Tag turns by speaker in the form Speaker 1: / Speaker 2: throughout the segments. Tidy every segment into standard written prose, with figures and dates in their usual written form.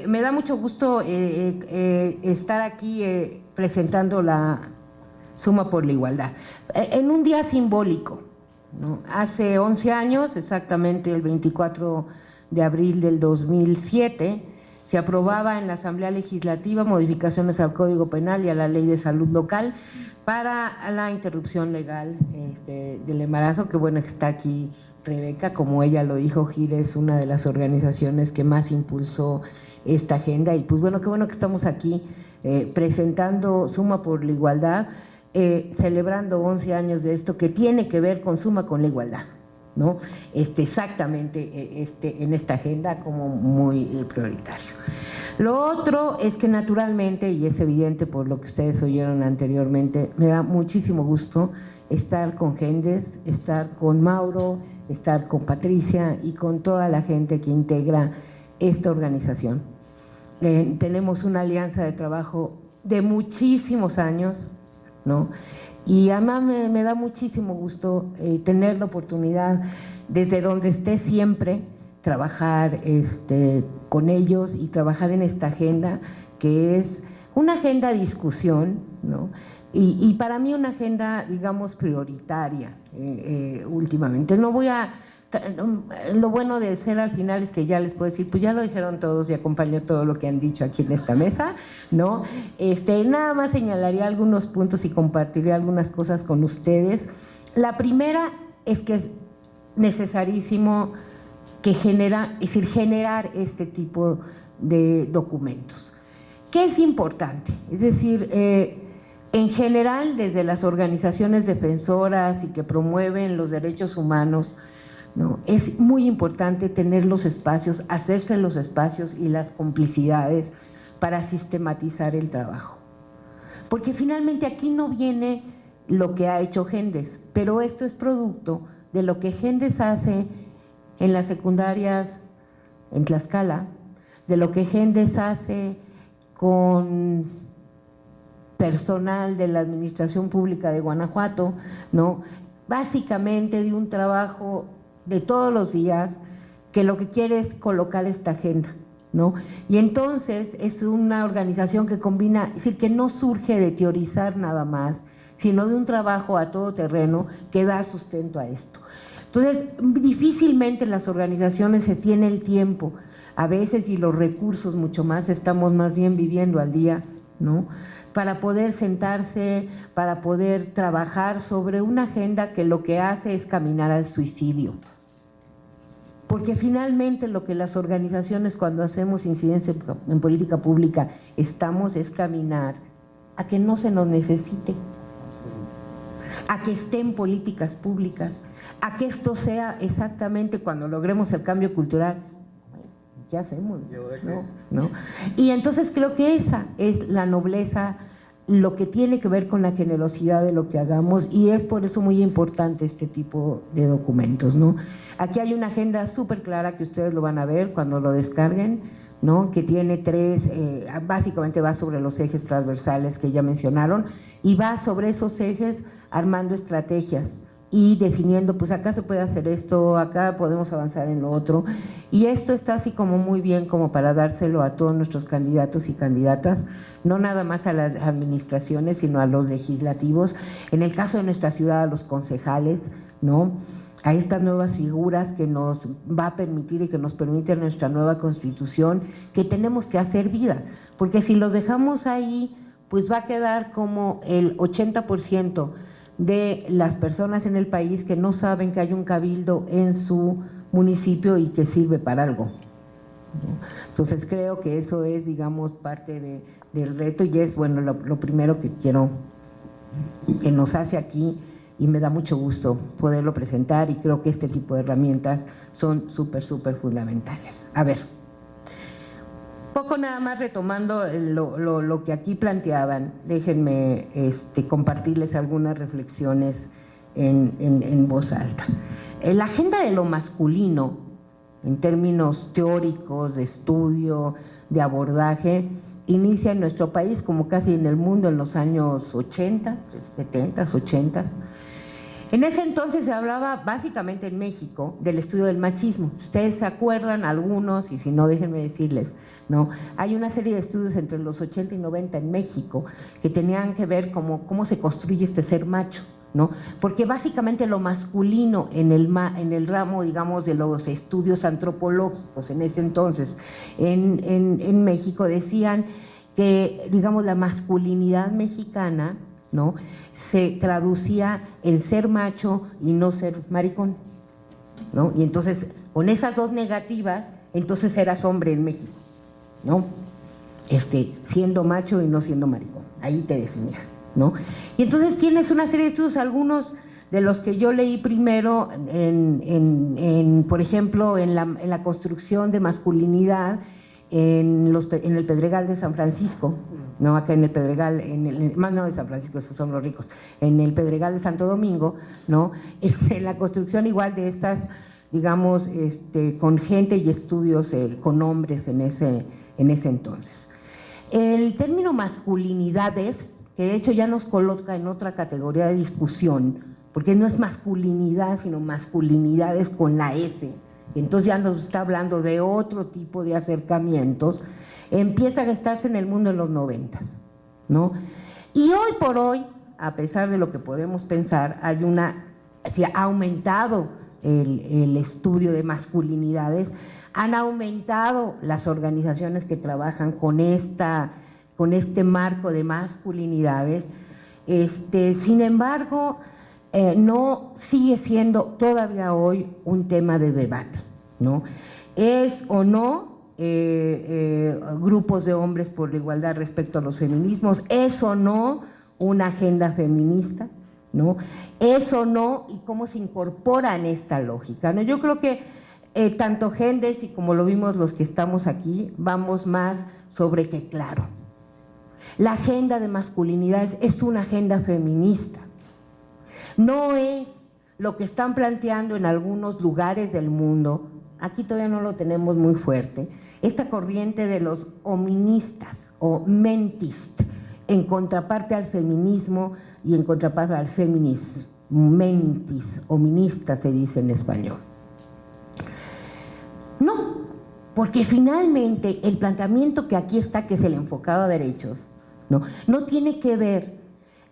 Speaker 1: Me da mucho gusto estar aquí presentando la Suma por la Igualdad. En un día simbólico, ¿no? Hace 11 años, exactamente el 24 de abril del 2007, se aprobaba en la Asamblea Legislativa modificaciones al Código Penal y a la Ley de Salud Local para la interrupción legal del embarazo, que bueno, está aquí Rebeca, como ella lo dijo, GIRE es una de las organizaciones que más impulsó esta agenda, y pues bueno, qué bueno que estamos aquí presentando Suma por la Igualdad, celebrando 11 años de esto que tiene que ver con Suma con la Igualdad, ¿no? Exactamente en esta agenda como muy prioritario. Lo otro es que naturalmente, y es evidente por lo que ustedes oyeron anteriormente, me da muchísimo gusto estar con Gendes, estar con Mauro, estar con Patricia y con toda la gente que integra esta organización. Tenemos una alianza de trabajo de muchísimos años, ¿no? Y además me da muchísimo gusto tener la oportunidad, desde donde esté siempre, trabajar con ellos y trabajar en esta agenda, que es una agenda de discusión, ¿no? Y para mí una agenda, digamos, prioritaria últimamente. No voy a… Lo bueno de ser al final es que ya les puedo decir, pues ya lo dijeron todos y acompañó todo lo que han dicho aquí en esta mesa, ¿no? Nada más señalaría algunos puntos y compartiría algunas cosas con ustedes. La primera es que es necesarísimo generar este tipo de documentos. ¿Qué es importante? Es decir, en general, desde las organizaciones defensoras y que promueven los derechos humanos, ¿no? Es muy importante tener los espacios, hacerse los espacios y las complicidades para sistematizar el trabajo. Porque finalmente aquí no viene lo que ha hecho Gendes, pero esto es producto de lo que Gendes hace en las secundarias en Tlaxcala, de lo que Gendes hace con personal de la Administración Pública de Guanajuato, ¿no? Básicamente de un trabajo de todos los días que lo que quiere es colocar esta agenda, ¿no? Y entonces es una organización que combina, es decir, que no surge de teorizar nada más, sino de un trabajo a todo terreno que da sustento a esto. Entonces, difícilmente en las organizaciones se tiene el tiempo, a veces, y los recursos mucho más, estamos más bien viviendo al día, ¿no? Para poder sentarse, para poder trabajar sobre una agenda que lo que hace es caminar al suicidio. Porque finalmente lo que las organizaciones, cuando hacemos incidencia en política pública, estamos es caminar a que no se nos necesite, a que estén políticas públicas, a que esto sea exactamente cuando logremos el cambio cultural. ¿Qué hacemos? ¿No? Y entonces creo que esa es la nobleza, lo que tiene que ver con la generosidad de lo que hagamos, y es por eso muy importante este tipo de documentos, ¿no? Aquí hay una agenda súper clara que ustedes lo van a ver cuando lo descarguen, ¿no? Que tiene básicamente va sobre los ejes transversales que ya mencionaron, y va sobre esos ejes armando estrategias y definiendo, pues acá se puede hacer esto, acá podemos avanzar en lo otro, y esto está así como muy bien como para dárselo a todos nuestros candidatos y candidatas, no nada más a las administraciones, sino a los legislativos, en el caso de nuestra ciudad a los concejales, ¿no? A estas nuevas figuras que nos va a permitir y que nos permite nuestra nueva constitución, que tenemos que hacer vida, porque si los dejamos ahí, pues va a quedar como el 80% de las personas en el país que no saben que hay un cabildo en su municipio y que sirve para algo, ¿no? Entonces creo que eso es, digamos, parte del reto, y es, bueno, lo primero que quiero que nos hace aquí, y me da mucho gusto poderlo presentar, y creo que este tipo de herramientas son súper fundamentales. A ver, poco nada más retomando lo que aquí planteaban, déjenme compartirles algunas reflexiones en voz alta. La agenda de lo masculino, en términos teóricos, de estudio, de abordaje, inicia en nuestro país, como casi en el mundo, en los años 80, 70, 80. En ese entonces se hablaba básicamente en México del estudio del machismo. Ustedes se acuerdan, algunos, y si no, déjenme decirles, ¿no? Hay una serie de estudios entre los 80 y 90 en México que tenían que ver cómo se construye este ser macho, ¿no? Porque básicamente lo masculino en el ramo, digamos, de los estudios antropológicos en ese entonces en México decían que, digamos, la masculinidad mexicana, ¿no?, se traducía en ser macho y no ser maricón, ¿no? Y entonces, con esas dos negativas, entonces eras hombre en México, ¿no? Siendo macho y no siendo maricón, ahí te definías, ¿no? Y entonces tienes una serie de estudios, algunos de los que yo leí primero, por ejemplo, en la construcción de masculinidad en el Pedregal de San Francisco, no acá en el Pedregal, más no de San Francisco, esos son los ricos, en el Pedregal de Santo Domingo, ¿no? En la construcción igual de estas, digamos, con gente y estudios con hombres en ese entonces. El término masculinidades, que de hecho ya nos coloca en otra categoría de discusión, porque no es masculinidad, sino masculinidades con la S, entonces ya nos está hablando de otro tipo de acercamientos, empieza a gestarse en el mundo en los 90, ¿no? Y hoy por hoy, a pesar de lo que podemos pensar, se ha aumentado el estudio de masculinidades, han aumentado las organizaciones que trabajan con este marco de masculinidades, sin embargo, no sigue siendo todavía hoy un tema de debate, ¿no? ¿Es o no grupos de hombres por la igualdad respecto a los feminismos? ¿Es o no una agenda feminista? ¿No? ¿Es o no? ¿Y cómo se incorpora en esta lógica? ¿No? Yo creo que tanto Gendes y como lo vimos los que estamos aquí, vamos más sobre que, claro, la agenda de masculinidades es una agenda feminista. No es lo que están planteando en algunos lugares del mundo, aquí todavía no lo tenemos muy fuerte, esta corriente de los hoministas o mentist, en contraparte al feminismo y en contraparte al feminismo, mentis, hominista se dice en español. No, porque finalmente el planteamiento que aquí está, que es el enfocado a derechos, no tiene que ver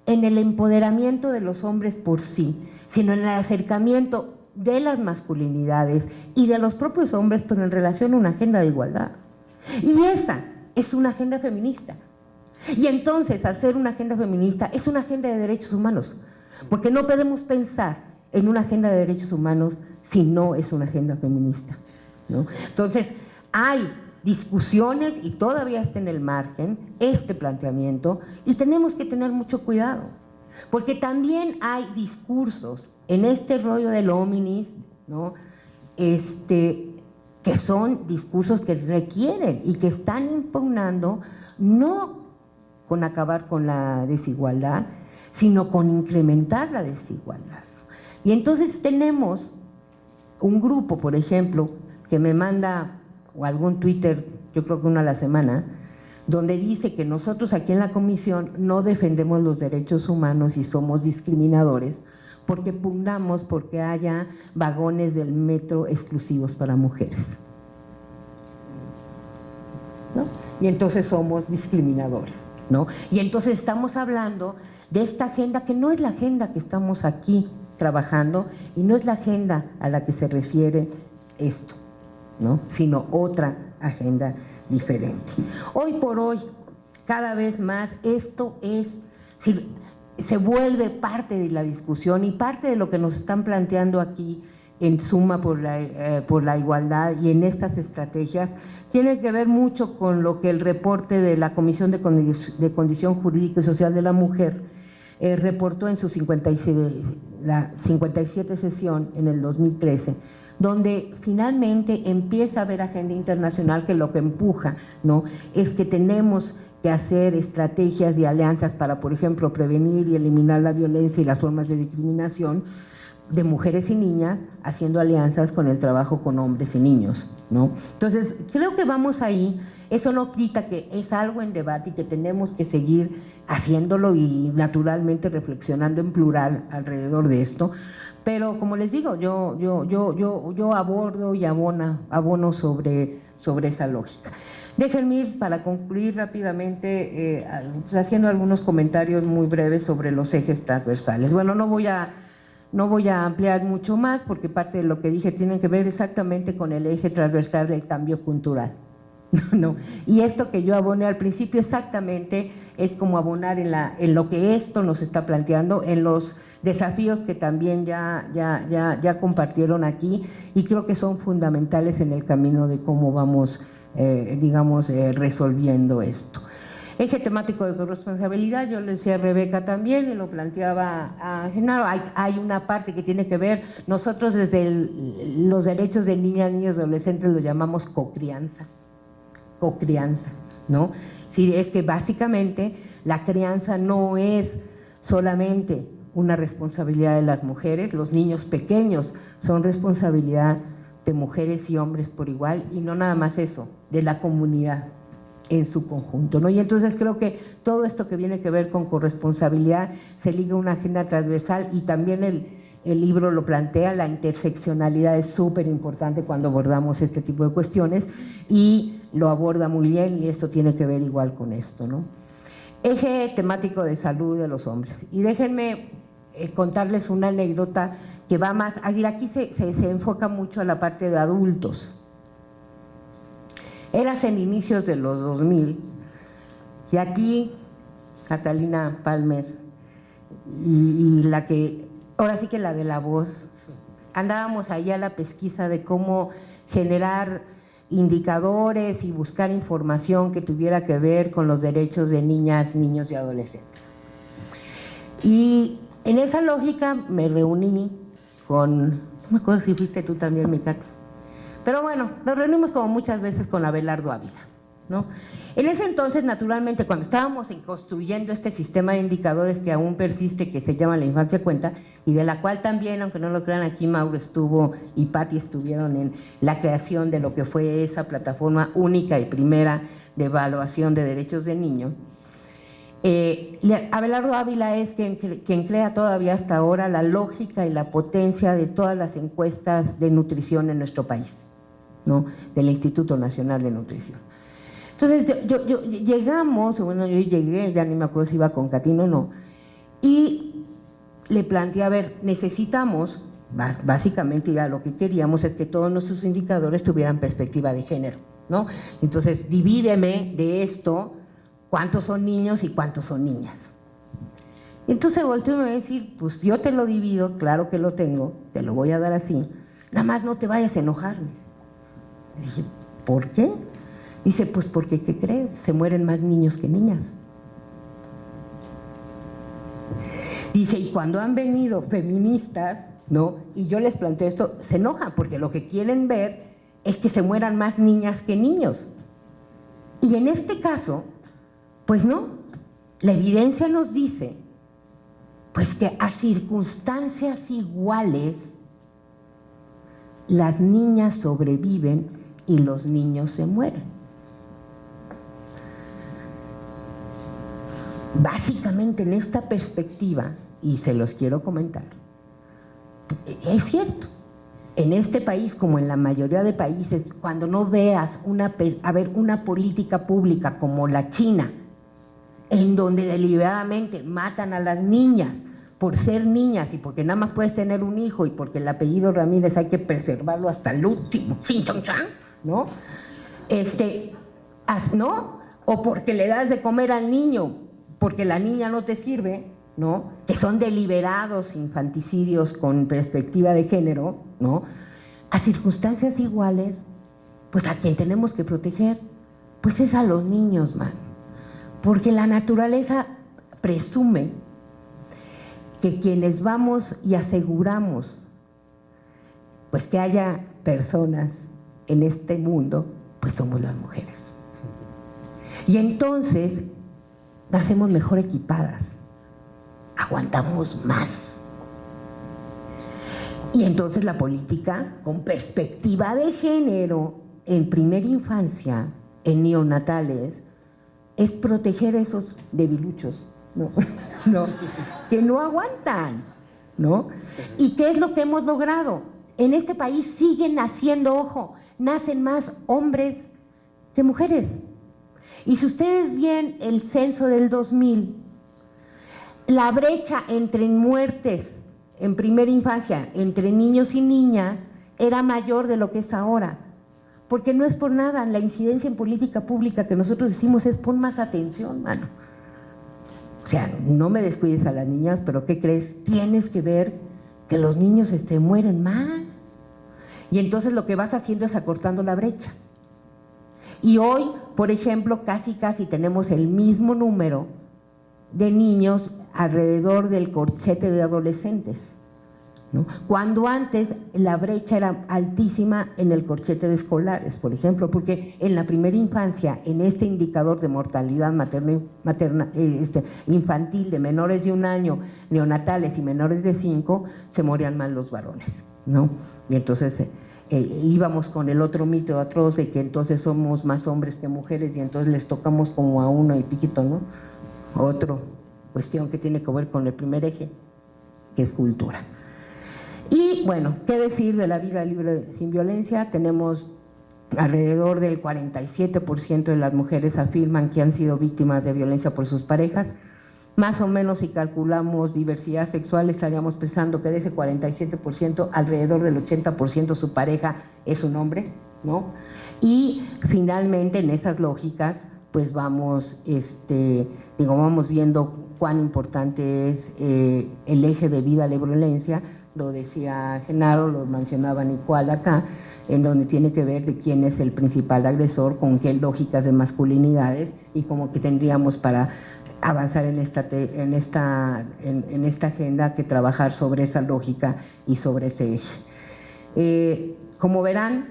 Speaker 1: en el empoderamiento de los hombres por sí, sino en el acercamiento de las masculinidades y de los propios hombres, pero en relación a una agenda de igualdad. Y esa es una agenda feminista. Y entonces, al ser una agenda feminista, es una agenda de derechos humanos, porque no podemos pensar en una agenda de derechos humanos si no es una agenda feminista, ¿no? Entonces, hay discusiones y todavía está en el margen este planteamiento y tenemos que tener mucho cuidado, porque también hay discursos en este rollo del hominis, ¿no? Que son discursos que requieren y que están impugnando no con acabar con la desigualdad, sino con incrementar la desigualdad. Y entonces tenemos un grupo, por ejemplo, que me manda o algún Twitter, yo creo que uno a la semana, donde dice que nosotros aquí en la comisión no defendemos los derechos humanos y somos discriminadores porque pugnamos porque haya vagones del metro exclusivos para mujeres, ¿no? Y entonces somos discriminadores, ¿no? Y entonces estamos hablando de esta agenda que no es la agenda que estamos aquí trabajando y no es la agenda a la que se refiere esto, ¿no? Sino otra agenda diferente. Hoy por hoy, cada vez más, esto se vuelve parte de la discusión y parte de lo que nos están planteando aquí en Suma por la igualdad y en estas estrategias, tiene que ver mucho con lo que el reporte de la Comisión de Condición Jurídica y Social de la Mujer reportó en su 57 sesión en el 2013, donde finalmente empieza a haber agenda internacional que lo que empuja, ¿no?, es que tenemos que hacer estrategias y alianzas para, por ejemplo, prevenir y eliminar la violencia y las formas de discriminación, de mujeres y niñas haciendo alianzas con el trabajo con hombres y niños, ¿no? Entonces, creo que vamos ahí. Eso no quita que es algo en debate y que tenemos que seguir haciéndolo y naturalmente reflexionando en plural alrededor de esto. Pero como les digo, yo abordo y abono sobre esa lógica. Déjenme ir para concluir rápidamente haciendo algunos comentarios muy breves sobre los ejes transversales. Bueno, no voy a ampliar mucho más porque parte de lo que dije tiene que ver exactamente con el eje transversal del cambio cultural. No. Y esto que yo aboné al principio exactamente es como abonar en lo que esto nos está planteando, en los desafíos que también ya compartieron aquí y creo que son fundamentales en el camino de cómo vamos, resolviendo esto. Eje temático de corresponsabilidad, yo le decía a Rebeca también y lo planteaba a Genaro, hay una parte que tiene que ver, nosotros desde los derechos de niñas, niños y adolescentes lo llamamos cocrianza, ¿no? Sí, es que básicamente la crianza no es solamente una responsabilidad de las mujeres, los niños pequeños son responsabilidad de mujeres y hombres por igual y no nada más eso, de la comunidad en su conjunto, ¿no? Y entonces creo que todo esto que viene que ver con corresponsabilidad se liga a una agenda transversal y también el libro lo plantea, la interseccionalidad es súper importante cuando abordamos este tipo de cuestiones y lo aborda muy bien y esto tiene que ver igual con esto, ¿no? Eje temático de salud de los hombres. Y déjenme contarles una anécdota que va más, aquí se enfoca mucho a la parte de adultos. Eras en inicios de los 2000 y aquí Catalina Palmer y la que, ahora sí que la de La Voz, andábamos ahí a la pesquisa de cómo generar indicadores y buscar información que tuviera que ver con los derechos de niñas, niños y adolescentes. Y en esa lógica me reuní con, no me acuerdo si fuiste tú también, mi Cati, pero bueno, nos reunimos como muchas veces con Abelardo Ávila, ¿no? En ese entonces, naturalmente, cuando estábamos construyendo este sistema de indicadores que aún persiste, que se llama La Infancia Cuenta, y de la cual también, aunque no lo crean, aquí Mauro estuvo y Patti estuvieron en la creación de lo que fue esa plataforma única y primera de evaluación de derechos de niño. Abelardo Ávila es quien crea todavía hasta ahora la llegamos y la potencia de todas las encuestas de nutrición en nuestro país, ¿no? Del Instituto Nacional de Nutrición. Entonces llegamos, bueno, yo llegué, ya ni me acuerdo si iba con Catino o no, y le planteé, a ver, necesitamos, básicamente ya lo que queríamos es que todos nuestros indicadores tuvieran perspectiva de género, ¿no? Entonces divídeme de esto, cuántos son niños y cuántos son niñas. Entonces volteó y me va a decir, pues yo te lo divido, claro que lo tengo, te lo voy a dar así, nada más no te vayas a enojar. Le dije, ¿por qué? Dice, pues porque, ¿qué crees? Se mueren más niños que niñas. Dice, y cuando han venido feministas, ¿no? Y yo les planteo esto, se enojan porque lo que quieren ver es que se mueran más niñas que niños. Y en este caso, pues no, la evidencia nos dice, pues que a circunstancias iguales, las niñas sobreviven y los niños se mueren. Básicamente en esta perspectiva, y se los quiero comentar, es cierto, en este país como en la mayoría de países, cuando no veas una política pública como la China, en donde deliberadamente matan a las niñas por ser niñas y porque nada más puedes tener un hijo y porque el apellido Ramírez hay que preservarlo hasta el último, ¿no? ¿No? O porque le das de comer al niño porque la niña no te sirve, ¿no? Que son deliberados infanticidios con perspectiva de género, ¿no? A circunstancias iguales, pues a quien tenemos que proteger, pues es a los niños, man. Porque la naturaleza presume que quienes vamos y aseguramos, pues que haya personas en este mundo, pues somos las mujeres. Y entonces nacemos mejor equipadas, aguantamos más. Y entonces la política con perspectiva de género en primera infancia, en neonatales, es proteger a esos debiluchos, ¿no? No, que no aguantan, ¿no? ¿Y qué es lo que hemos logrado? En este país siguen naciendo, ojo, nacen más hombres que mujeres. Y si ustedes ven el censo del 2000, la brecha entre muertes en primera infancia entre niños y niñas era mayor de lo que es ahora. Porque no es por nada, la incidencia en política pública que nosotros decimos es pon más atención, mano. O sea, no me descuides a las niñas, pero ¿qué crees? Tienes que ver que los niños mueren más. Y entonces lo que vas haciendo es acortando la brecha. Y hoy, por ejemplo, casi tenemos el mismo número de niños alrededor del corchete de adolescentes, ¿no? Cuando antes la brecha era altísima en el corchete de escolares, por ejemplo, porque en la primera infancia, en este indicador de mortalidad infantil de menores de 1 año, neonatales y menores de 5, se morían más los varones, ¿no? Y entonces íbamos con el otro mito atroz de que entonces somos más hombres que mujeres y entonces les tocamos como a uno y piquito, ¿no? Otra cuestión que tiene que ver con el primer eje, que es cultura. Y bueno, ¿qué decir de la vida libre sin violencia? Tenemos alrededor del 47% de las mujeres afirman que han sido víctimas de violencia por sus parejas. Más o menos, si calculamos diversidad sexual, estaríamos pensando que de ese 47%, alrededor del 80% su pareja es un hombre, ¿no? Y finalmente, en esas lógicas, pues vamos viendo cuán importante es el eje de vida libre de violencia. Lo decía Genaro, lo mencionaba Nicole acá, en donde tiene que ver de quién es el principal agresor, con qué lógicas de masculinidades y cómo que tendríamos para avanzar en esta agenda que trabajar sobre esa lógica y sobre ese eje. Como verán,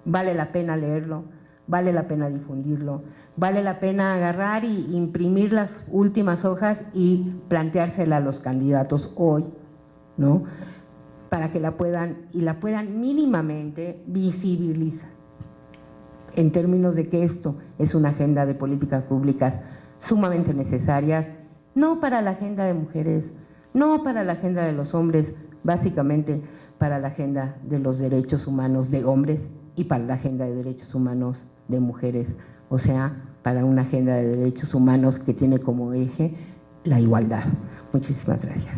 Speaker 1: vale la pena leerlo, vale la pena difundirlo, vale la pena agarrar y imprimir las últimas hojas y planteársela a los candidatos hoy, ¿no? Para que la puedan mínimamente visibilizar en términos de que esto es una agenda de políticas públicas sumamente necesarias, no para la agenda de mujeres, no para la agenda de los hombres, básicamente para la agenda de los derechos humanos de hombres y para la agenda de derechos humanos de mujeres, o sea, para una agenda de derechos humanos que tiene como eje la igualdad. Muchísimas gracias.